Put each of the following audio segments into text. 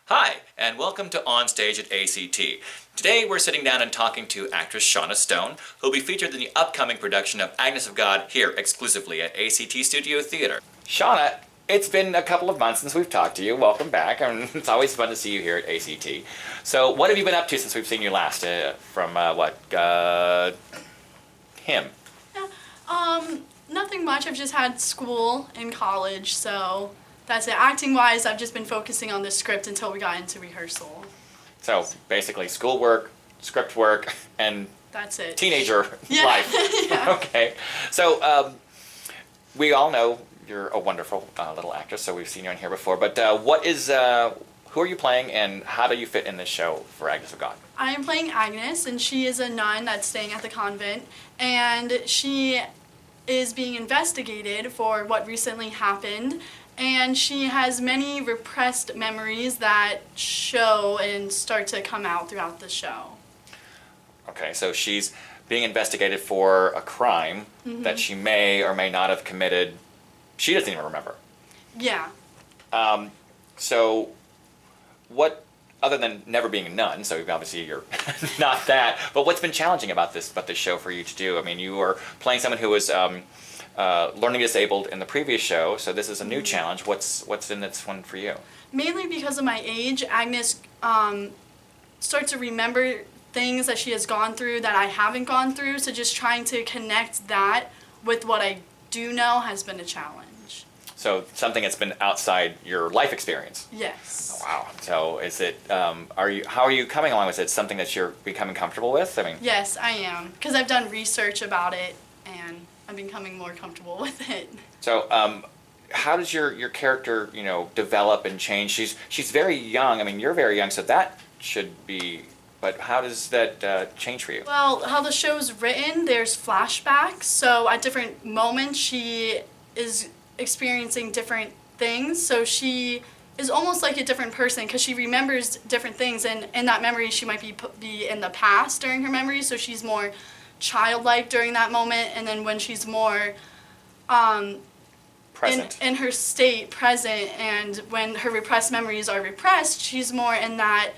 Hi, and welcome to On Stage at A.C.T. Today we're sitting down and talking to actress Shauna Stone, who will be featured in the upcoming production of Agnes of God here exclusively at A.C.T. Studio Theater. Shauna, it's been a couple of months since we've talked to you. Welcome back. It's always fun to see you here at A.C.T. So what have you been up to since we've seen you last? Him? Yeah, nothing much. I've just had school in college, so that's it. Acting-wise, I've just been focusing on the script until we got into rehearsal. So basically schoolwork, script work, and that's it. Teenager life. Yeah. Okay. So we all know you're a wonderful little actress, so we've seen you on here before. But who are you playing, and how do you fit in this show for Agnes of God? I am playing Agnes, and she is a nun that's staying at the convent, and she is being investigated for what recently happened, and she has many repressed memories that show and start to come out throughout the show. Okay, so she's being investigated for a crime that she may or may not have committed. She doesn't even remember. Yeah. So what, other than never being a nun, so obviously you're not that, but what's been challenging about this show for you to do? I mean, you were playing someone who was learning disabled in the previous show, so this is a new challenge. What's in this one for you? Mainly because of my age, Agnes starts to remember things that she has gone through that I haven't gone through, so just trying to connect that with what I do know has been a challenge. So something that's been outside your life experience? Yes. Oh, wow. So is it, how are you coming along with it? Something that you're becoming comfortable with? I mean. Yes, I am, because I've done research about it, and I'm becoming more comfortable with it. So, how does your character, develop and change? She's very young. I mean, you're very young, so that should be. But how does that change for you? Well, how the show's written, there's flashbacks. So at different moments, she is experiencing different things. So she is almost like a different person because she remembers different things, and in that memory, she might be in the past during her memory. So she's more childlike during that moment, and then when she's more present in her state present, and when her repressed memories are repressed, she's more in that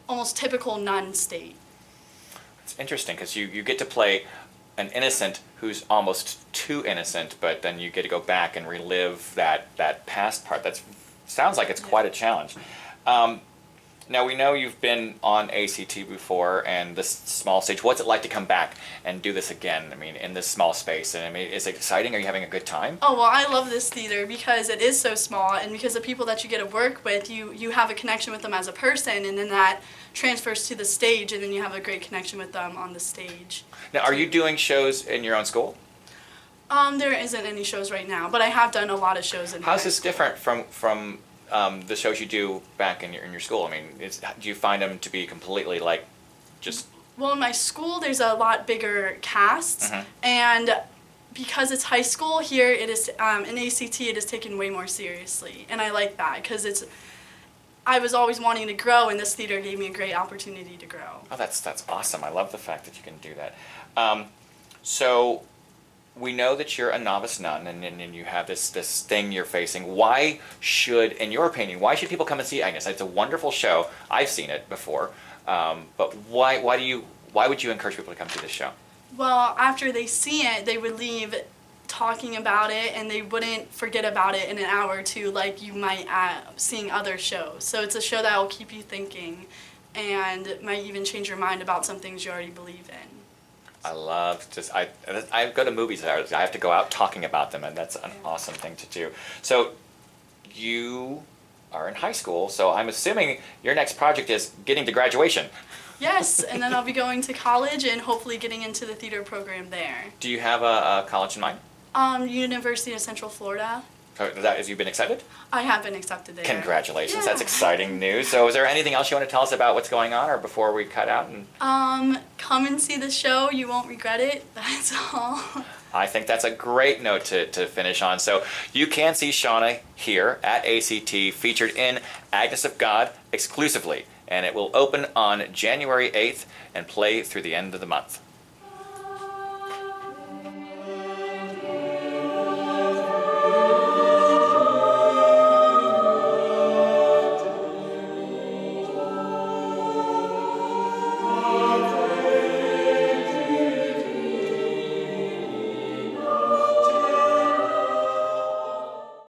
almost typical nun state. It's interesting because you get to play an innocent who's almost too innocent, but then you get to go back and relive that past part. That sounds like it's quite a challenge. Now, we know you've been on A.C.T. before and this small stage. What's it like to come back and do this again? I mean, in this small space. And I mean, is it exciting? Are you having a good time? Oh, well, I love this theater because it is so small, and because the people that you get to work with, you have a connection with them as a person, and then that transfers to the stage, and then you have a great connection with them on the stage. Now, are you doing shows in your own school? There isn't any shows right now, but I have done a lot of shows in How's high this school. different from the shows you do back in your school? I mean, do you find them to be completely like just? Well, in my school, there's a lot bigger casts, and because it's high school here, it is in A.C.T. it is taken way more seriously, and I like that because I was always wanting to grow, and this theater gave me a great opportunity to grow. Oh, that's awesome. I love the fact that you can do that. So we know that you're a novice nun, and you have this thing you're facing. Why should, in your opinion, why should people come and see Agnes? It's a wonderful show. I've seen it before, but why would you encourage people to come see this show? Well, after they see it, they would leave talking about it, and they wouldn't forget about it in an hour or two like you might seeing other shows. So it's a show that will keep you thinking and might even change your mind about some things you already believe in. I love I go to movies. I have to go out talking about them, and that's an awesome thing to do. So you are in high school, so I'm assuming your next project is getting to graduation. Yes, and then I'll be going to college and hopefully getting into the theater program there. Do you have a college in mind? University of Central Florida. Have you been accepted? I have been accepted there. Congratulations, Yeah. That's exciting news. So is there anything else you want to tell us about what's going on, or before we cut out? Come and see the show. You won't regret it. That's all. I think that's a great note to finish on. So you can see Shauna here at A.C.T. featured in Agnes of God exclusively, and it will open on January 8th and play through the end of the month.